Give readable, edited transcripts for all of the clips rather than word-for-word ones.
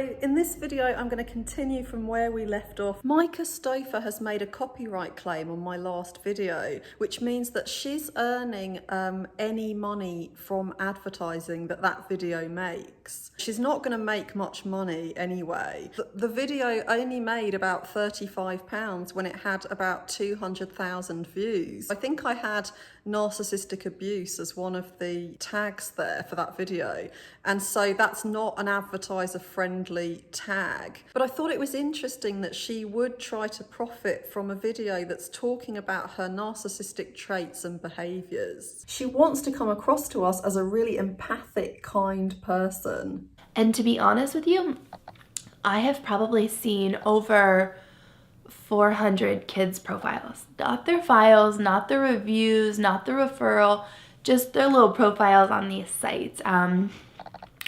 So in this video, I'm going to continue from where we left off. Myka Stauffer has made a copyright claim on my last video, which means that she's earning any money from advertising that video makes. She's not going to make much money anyway. The video only made about £35 when it had about 200,000 views. I think I had narcissistic abuse as one of the tags there for that video, and so that's not an advertiser friendly tag. But I thought it was interesting that she would try to profit from a video that's talking about her narcissistic traits and behaviours. She wants to come across to us as a really empathic, kind person. And to be honest with you, I have probably seen over 400 kids' profiles. Not their files, not the reviews, not the referral, just their little profiles on these sites.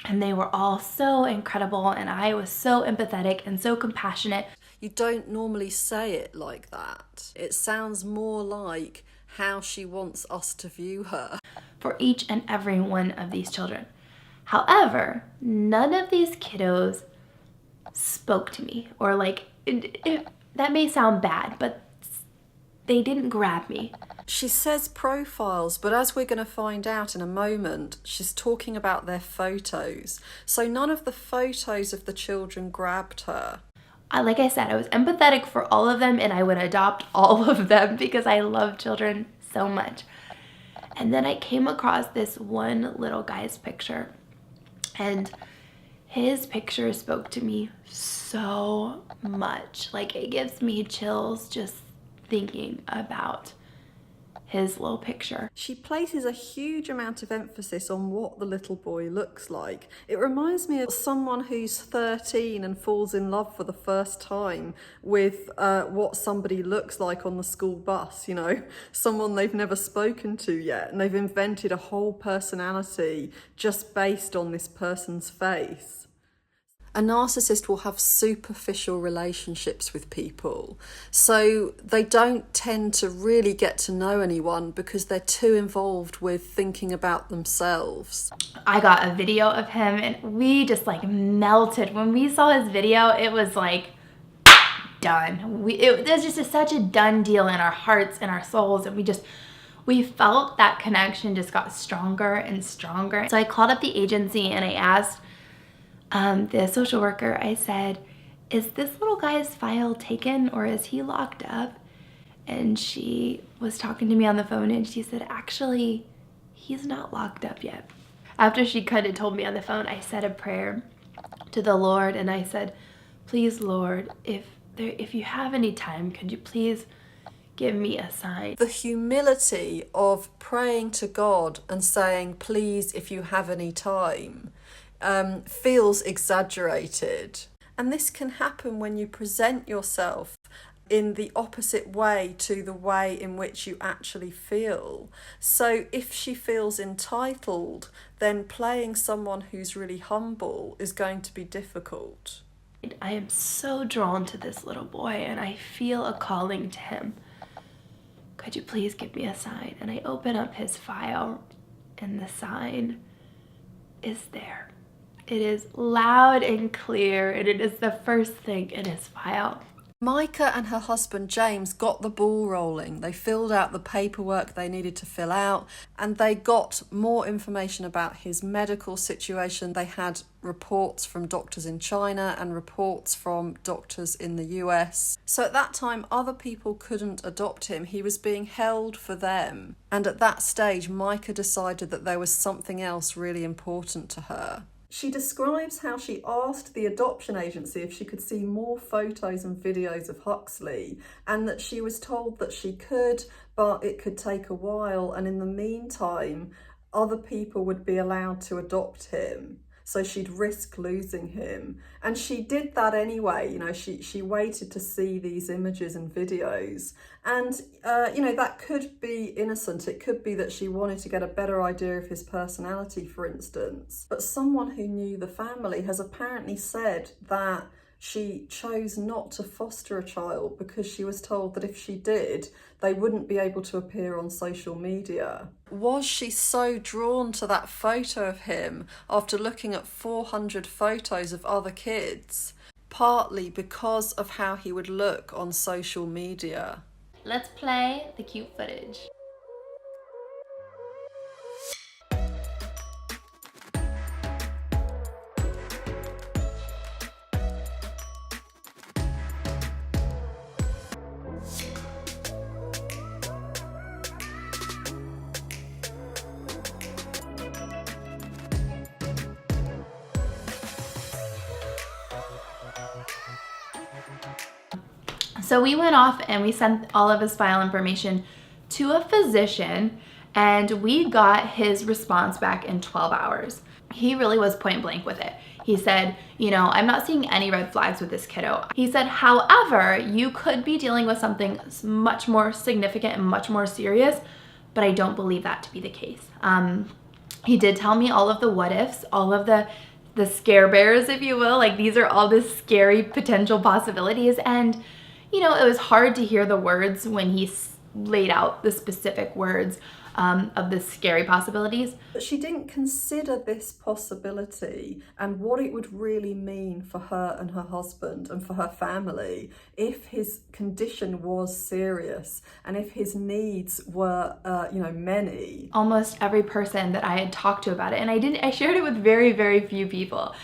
And they were all so incredible, and I was so empathetic and so compassionate. You don't normally say it like that. It sounds more like how she wants us to view her. For each and every one of these children. However, none of these kiddos spoke to me, or that may sound bad, but they didn't grab me. She says profiles, but as we're going to find out in a moment, she's talking about their photos. So none of the photos of the children grabbed her. Like I said, I was empathetic for all of them, and I would adopt all of them because I love children so much. And then I came across this one little guy's picture, and his picture spoke to me so much. Like, it gives me chills just thinking about his little picture. She places a huge amount of emphasis on what the little boy looks like. It reminds me of someone who's 13 and falls in love for the first time with what somebody looks like on the school bus, you know, someone they've never spoken to yet, and they've invented a whole personality just based on this person's face. A narcissist will have superficial relationships with people, so they don't tend to really get to know anyone because they're too involved with thinking about themselves. I got a video of him, and we just melted. When we saw his video, it was done. It was just such a done deal in our hearts and our souls, and we felt that connection just got stronger and stronger. So I called up the agency and I asked the social worker, I said, is this little guy's file taken, or is he locked up? And she was talking to me on the phone, and she said, actually, he's not locked up yet. After she kind of told me on the phone, I said a prayer to the Lord, and I said, please, Lord, if you have any time, could you please give me a sign? The humility of praying to God and saying, please, if you have any time, feels exaggerated. And this can happen when you present yourself in the opposite way to the way in which you actually feel. So if she feels entitled, then playing someone who's really humble is going to be difficult. I am so drawn to this little boy, and I feel a calling to him. Could you please give me a sign? And I open up his file, and the sign is there. It is loud and clear, and it is the first thing in his file. Myka and her husband James got the ball rolling. They filled out the paperwork they needed to fill out, and they got more information about his medical situation. They had reports from doctors in China and reports from doctors in the US. So at that time, other people couldn't adopt him. He was being held for them. And at that stage, Myka decided that there was something else really important to her. She describes how she asked the adoption agency if she could see more photos and videos of Huxley, and that she was told that she could, but it could take a while, and in the meantime, other people would be allowed to adopt him. So she'd risk losing him. And she did that anyway. You know, she waited to see these images and videos. And, that could be innocent. It could be that she wanted to get a better idea of his personality, for instance. But someone who knew the family has apparently said that She chose not to foster a child because she was told that if she did, they wouldn't be able to appear on social media. Was she so drawn to that photo of him after looking at 400 photos of other kids? Partly because of how he would look on social media. Let's play the cute footage. So we went off and we sent all of his file information to a physician, and we got his response back in 12 hours. He really was point blank with it. He said, I'm not seeing any red flags with this kiddo. He said, however, you could be dealing with something much more significant and much more serious, but I don't believe that to be the case. He did tell me all of the what ifs, all of the scare bears, if you will. Like, these are all the scary potential possibilities. And it was hard to hear the words when he laid out the specific words of the scary possibilities. But she didn't consider this possibility and what it would really mean for her and her husband and for her family if his condition was serious and if his needs were, many. Almost every person that I had talked to about it, and I shared it with very, very few people,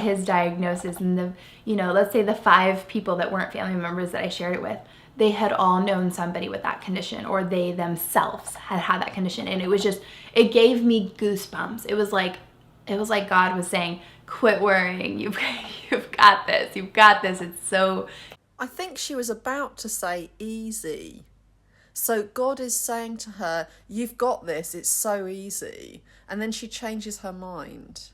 his diagnosis, and let's say the 5 people that weren't family members that I shared it with, they had all known somebody with that condition, or they themselves had had that condition. And it gave me goosebumps. It was like God was saying, quit worrying, you've got this, it's so... I think she was about to say easy. So God is saying to her, you've got this, it's so easy. And then she changes her mind.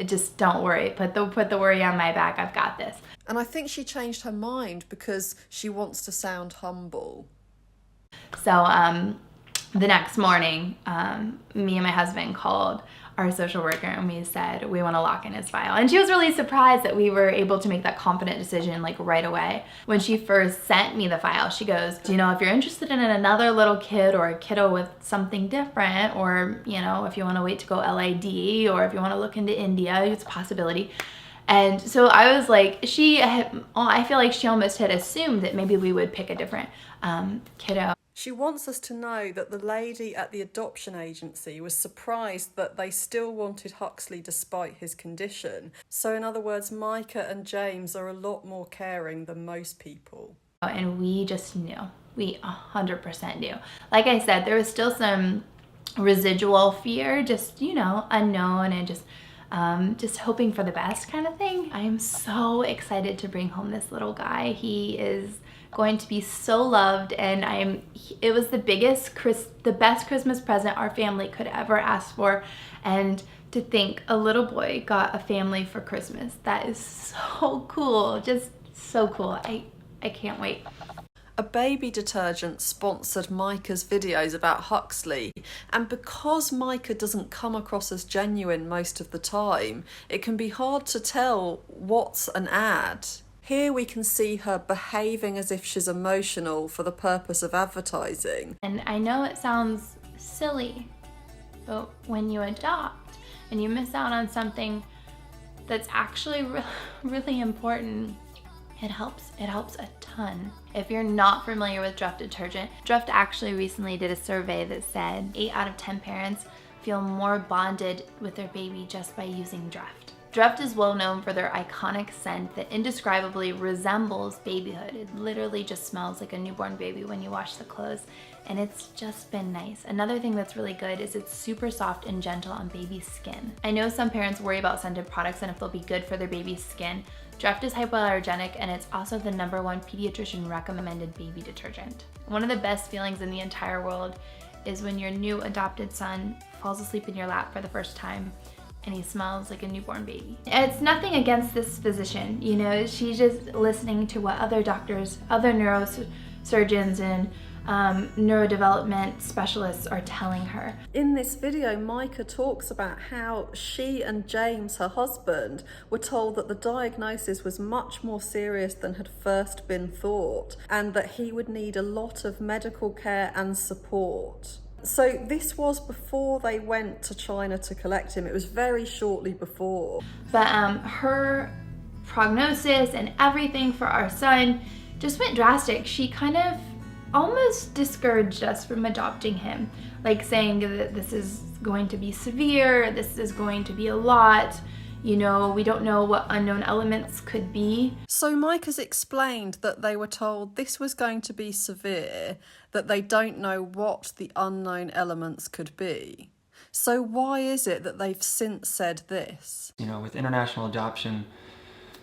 Just don't worry, put the worry on my back, I've got this. And I think she changed her mind because she wants to sound humble. So the next morning, me and my husband called our social worker and we said we want to lock in his file. And she was really surprised that we were able to make that confident decision like right away. When she first sent me the file, she goes, if you're interested in another little kid or a kiddo with something different, or if you want to wait to go LAD, or if you want to look into India, it's a possibility. And so I was like, I feel like she almost had assumed that maybe we would pick a different kiddo. She wants us to know that the lady at the adoption agency was surprised that they still wanted Huxley despite his condition. So in other words, Myka and James are a lot more caring than most people. And we just knew. We 100% knew. Like I said, there was still some residual fear, just, unknown, and just hoping for the best kind of thing. I am so excited to bring home this little guy. He is going to be so loved, and it was the best Christmas present our family could ever ask for. And to think a little boy got a family for Christmas, that is so cool, just so cool. I can't wait. A baby detergent sponsored Myka's videos about Huxley, and because Myka doesn't come across as genuine most of the time, it can be hard to tell what's an ad. Here we can see her behaving as if she's emotional for the purpose of advertising. And I know it sounds silly, but when you adopt and you miss out on something that's actually really important, it helps a ton. If you're not familiar with Dreft detergent, Dreft actually recently did a survey that said 8 out of 10 parents feel more bonded with their baby just by using Dreft. Dreft is well known for their iconic scent that indescribably resembles babyhood. It literally just smells like a newborn baby when you wash the clothes, and it's just been nice. Another thing that's really good is it's super soft and gentle on baby's skin. I know some parents worry about scented products and if they'll be good for their baby's skin. Dreft is hypoallergenic, and it's also the #1 pediatrician recommended baby detergent. One of the best feelings in the entire world is when your new adopted son falls asleep in your lap for the first time and he smells like a newborn baby. It's nothing against this physician, she's just listening to what other doctors, other neurosurgeons and neurodevelopment specialists are telling her. In this video, Myka talks about how she and James, her husband, were told that the diagnosis was much more serious than had first been thought, and that he would need a lot of medical care and support. So this was before they went to China to collect him. It was very shortly before. But her prognosis and everything for our son just went drastic. She kind of almost discouraged us from adopting him, like saying that this is going to be severe, this is going to be a lot, you know, we don't know what unknown elements could be. So Myka's explained that they were told this was going to be severe, that they don't know what the unknown elements could be. So why is it that they've since said this? You know, with international adoption,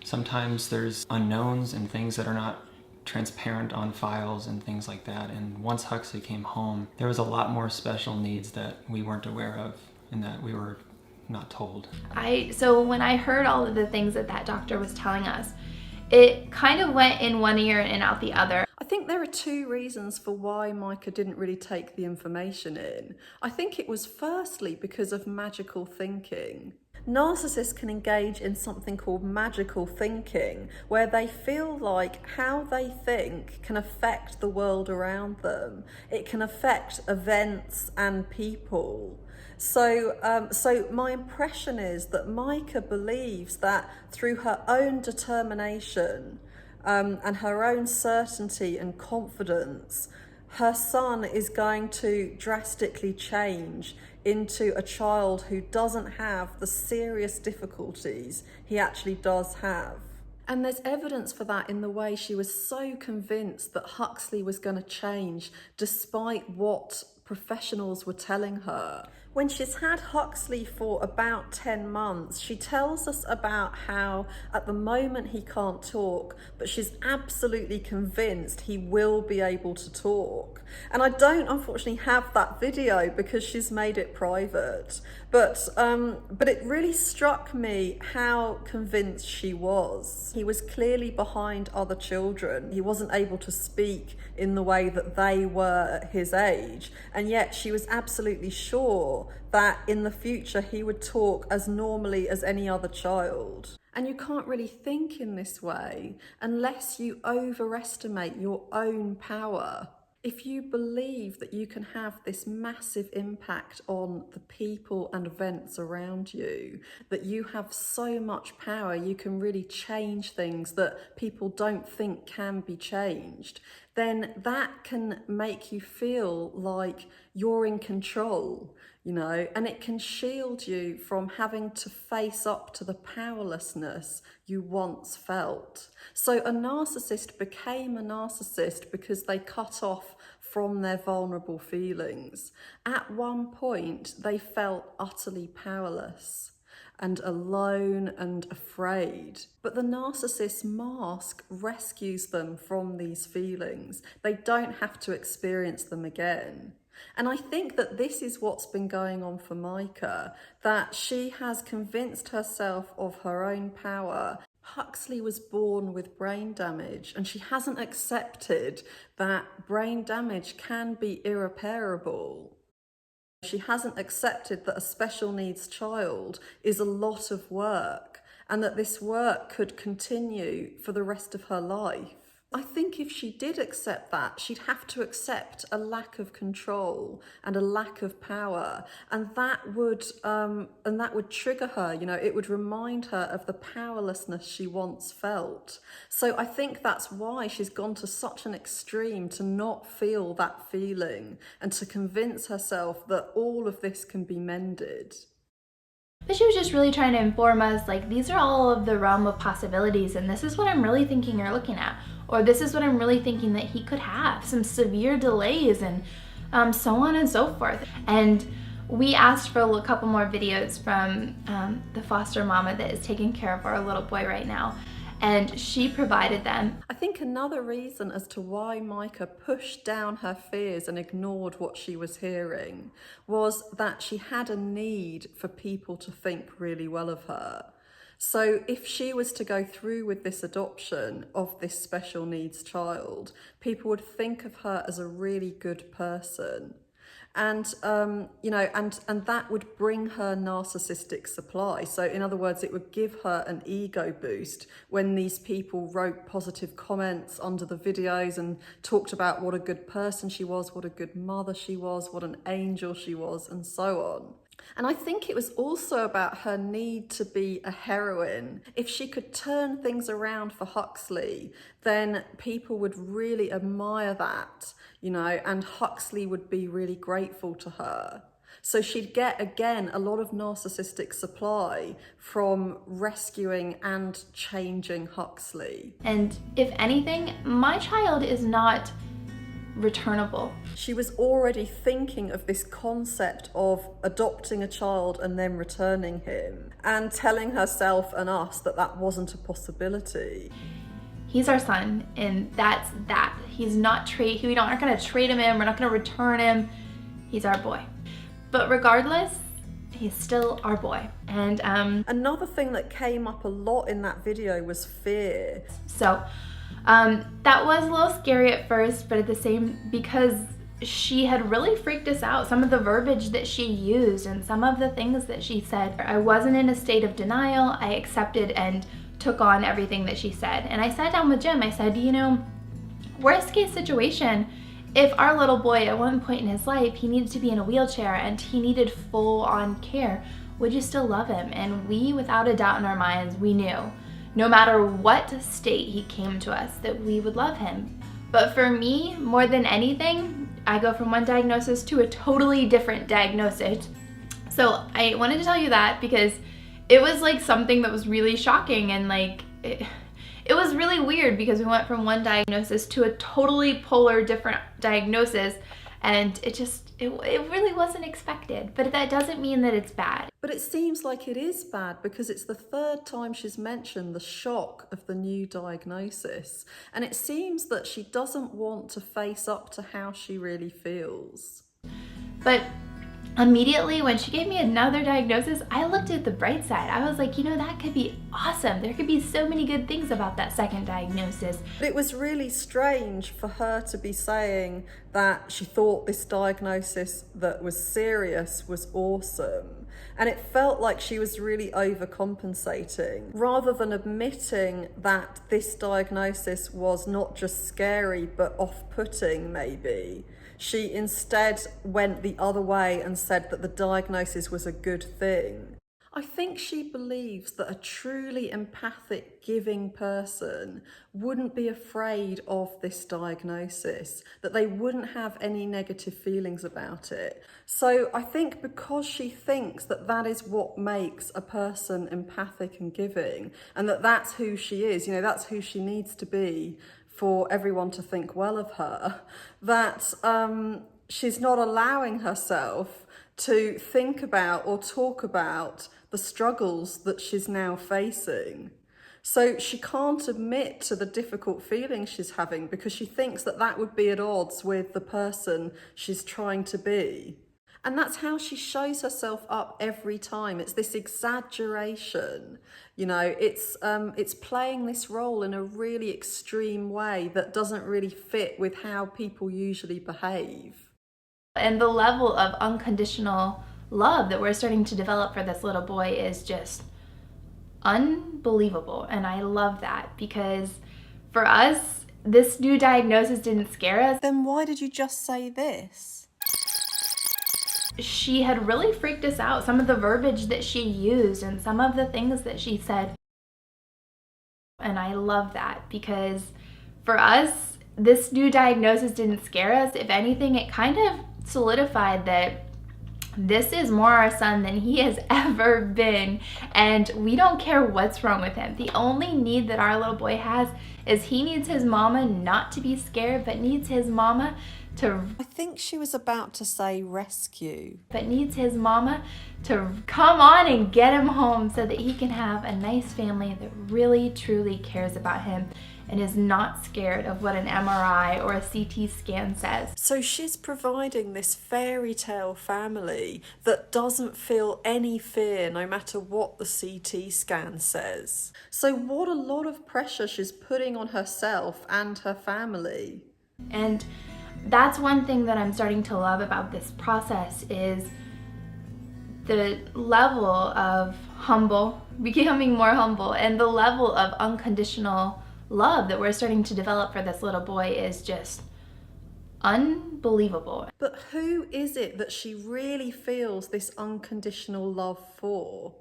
sometimes there's unknowns and things that are not transparent on files and things like that. And once Huxley came home, there was a lot more special needs that we weren't aware of and that we were not told. So when I heard all of the things that that doctor was telling us, it kind of went in one ear and out the other. I think there are two reasons for why Myka didn't really take the information in. I think it was firstly because of magical thinking. Narcissists can engage in something called magical thinking, where they feel like how they think can affect the world around them. It can affect events and people. So my impression is that Myka believes that through her own determination and her own certainty and confidence, her son is going to drastically change into a child who doesn't have the serious difficulties he actually does have. And there's evidence for that in the way she was so convinced that Huxley was going to change despite what professionals were telling her. When she's had Huxley for about 10 months, she tells us about how at the moment he can't talk, but she's absolutely convinced he will be able to talk. And I don't unfortunately have that video because she's made it private. But it really struck me how convinced she was. He was clearly behind other children. He wasn't able to speak in the way that they were at his age. And yet she was absolutely sure that in the future he would talk as normally as any other child. And you can't really think in this way unless you overestimate your own power. If you believe that you can have this massive impact on the people and events around you, that you have so much power, you can really change things that people don't think can be changed, then that can make you feel like you're in control, you know, and it can shield you from having to face up to the powerlessness you once felt. So a narcissist became a narcissist because they cut off from their vulnerable feelings. At one point, they felt utterly powerless and alone and afraid. But the narcissist's mask rescues them from these feelings. They don't have to experience them again. And I think that this is what's been going on for Myka, that she has convinced herself of her own power. Huxley was born with brain damage, and she hasn't accepted that brain damage can be irreparable. She hasn't accepted that a special needs child is a lot of work and that this work could continue for the rest of her life. I think if she did accept that, she'd have to accept a lack of control and a lack of power, and that would trigger her. You know, it would remind her of the powerlessness she once felt. So I think that's why she's gone to such an extreme to not feel that feeling and to convince herself that all of this can be mended. But she was just really trying to inform us, like, these are all of the realm of possibilities, and this is what I'm really thinking you're looking at. Or this is what I'm really thinking that he could have, some severe delays and so on and so forth. And we asked for a couple more videos from the foster mama that is taking care of our little boy right now. And she provided them. I think another reason as to why Myka pushed down her fears and ignored what she was hearing was that she had a need for people to think really well of her. So if she was to go through with this adoption of this special needs child, people would think of her as a really good person. And, and that would bring her narcissistic supply. So in other words, it would give her an ego boost when these people wrote positive comments under the videos and talked about what a good person she was, what a good mother she was, what an angel she was, and so on. And I think it was also about her need to be a heroine. If she could turn things around for Huxley, then people would really admire that, and Huxley would be really grateful to her. So she'd get, again, a lot of narcissistic supply from rescuing and changing Huxley. And if anything, my child is not returnable. She was already thinking of this concept of adopting a child and then returning him, and telling herself and us that that wasn't a possibility. He's our son, and that's that. He's not we aren't going to trade him in, we're not going to return him. He's our boy. But regardless, he's still our boy. And another thing that came up a lot in that video was fear. So that was a little scary at first, but at the same, because she had really freaked us out. Some of the verbiage that she used and some of the things that she said. I wasn't in a state of denial. I accepted and took on everything that she said. And I sat down with Jim. I said, worst case situation, if our little boy at one point in his life, he needed to be in a wheelchair and he needed full on care, would you still love him? And we, without a doubt in our minds, we knew no matter what state he came to us, that we would love him. But for me, more than anything, I go from one diagnosis to a totally different diagnosis. So I wanted to tell you that because it was like something that was really shocking, and like it was really weird because we went from one diagnosis to a totally polar different diagnosis, and it really wasn't expected. But that doesn't mean that it's bad. But it seems like it is bad because it's the third time she's mentioned the shock of the new diagnosis. And it seems that she doesn't want to face up to how she really feels. But immediately when she gave me another diagnosis, I looked at the bright side. I was like, that could be awesome. There could be so many good things about that second diagnosis. But it was really strange for her to be saying that she thought this diagnosis that was serious was awesome. And it felt like she was really overcompensating, rather than admitting that this diagnosis was not just scary, but off-putting maybe. She instead went the other way and said that the diagnosis was a good thing. I think she believes that a truly empathic, giving person wouldn't be afraid of this diagnosis, that they wouldn't have any negative feelings about it. So I think because she thinks that that is what makes a person empathic and giving, and that that's who she is, that's who she needs to be for everyone to think well of her, that she's not allowing herself to think about or talk about the struggles that she's now facing. So she can't admit to the difficult feelings she's having because she thinks that that would be at odds with the person she's trying to be. And that's how she shows herself up every time. It's this exaggeration, it's playing this role in a really extreme way that doesn't really fit with how people usually behave. And the level of unconditional love that we're starting to develop for this little boy is just unbelievable. And I love that because for us, this new diagnosis didn't scare us. Then why did you just say this? She had really freaked us out. Some of the verbiage that she used and some of the things that she said. And I love that because for us, this new diagnosis didn't scare us. If anything, it kind of solidified that this is more our son than he has ever been, and we don't care what's wrong with him. The only need that our little boy has is he needs his mama not to be scared, but needs his mama I think she was about to say rescue. but needs his mama to come on and get him home so that he can have a nice family that really truly cares about him and is not scared of what an MRI or a CT scan says. So she's providing this fairy tale family that doesn't feel any fear no matter what the CT scan says. So what a lot of pressure she's putting on herself and her family. And that's one thing that I'm starting to love about this process is the level of becoming more humble, and the level of unconditional love that we're starting to develop for this little boy is just unbelievable. But who is it that she really feels this unconditional love for?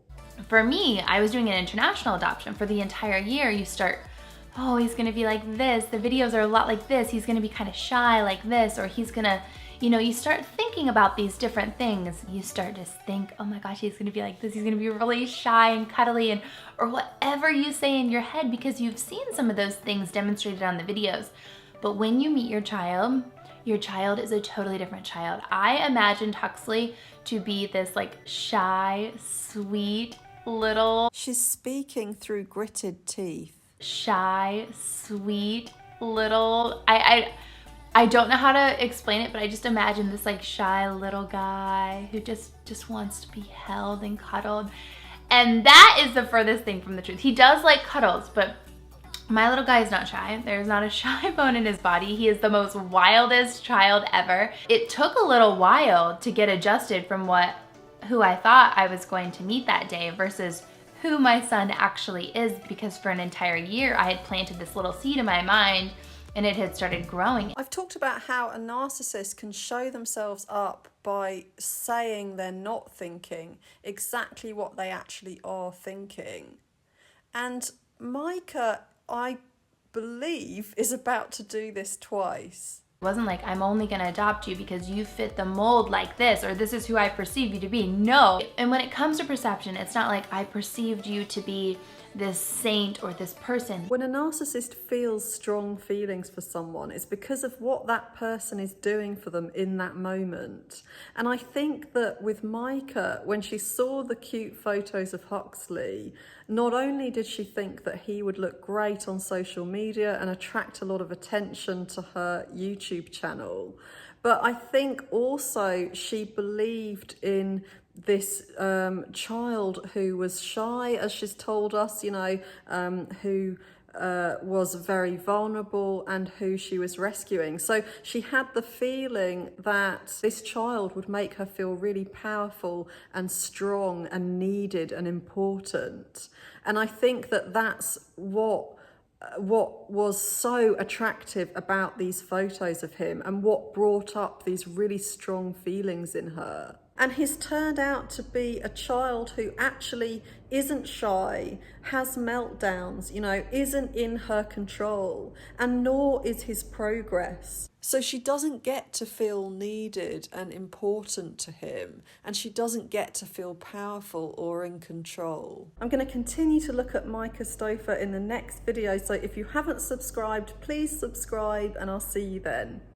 For me, I was doing an international adoption. For the entire year, you start, oh, he's gonna be like this, the videos are a lot like this, he's gonna be kind of shy like this, or he's gonna, you start thinking about these different things. You start to think, oh my gosh, he's gonna be like this, he's gonna be really shy and cuddly, and or whatever you say in your head, because you've seen some of those things demonstrated on the videos. But when you meet your child is a totally different child. I imagined Huxley to be this like shy, sweet little... She's speaking through gritted teeth. Shy, sweet little... I don't know how to explain it, but I just imagine this like shy little guy who just wants to be held and cuddled. And that is the furthest thing from the truth. He does like cuddles, but my little guy is not shy. There's not a shy bone in his body. He is the most wildest child ever. It took a little while to get adjusted from who I thought I was going to meet that day versus who my son actually is, because for an entire year I had planted this little seed in my mind and it had started growing. I've talked about how a narcissist can show themselves up by saying they're not thinking exactly what they actually are thinking. And Myka, I believe, is about to do this twice. It wasn't like, I'm only gonna adopt you because you fit the mold like this, or this is who I perceive you to be. No. And when it comes to perception, it's not like I perceived you to be this saint or this person. When a narcissist feels strong feelings for someone, it's because of what that person is doing for them in that moment. And I think that with Myka, when she saw the cute photos of Huxley, not only did she think that he would look great on social media and attract a lot of attention to her YouTube channel, but I think also she believed in this child who was shy, as she's told us, who was very vulnerable and who she was rescuing. So she had the feeling that this child would make her feel really powerful and strong and needed and important. And I think that that's what was so attractive about these photos of him and what brought up these really strong feelings in her. And he's turned out to be a child who actually isn't shy, has meltdowns, isn't in her control, and nor is his progress. So she doesn't get to feel needed and important to him, and she doesn't get to feel powerful or in control. I'm going to continue to look at Myka Stauffer in the next video, so if you haven't subscribed, please subscribe, and I'll see you then.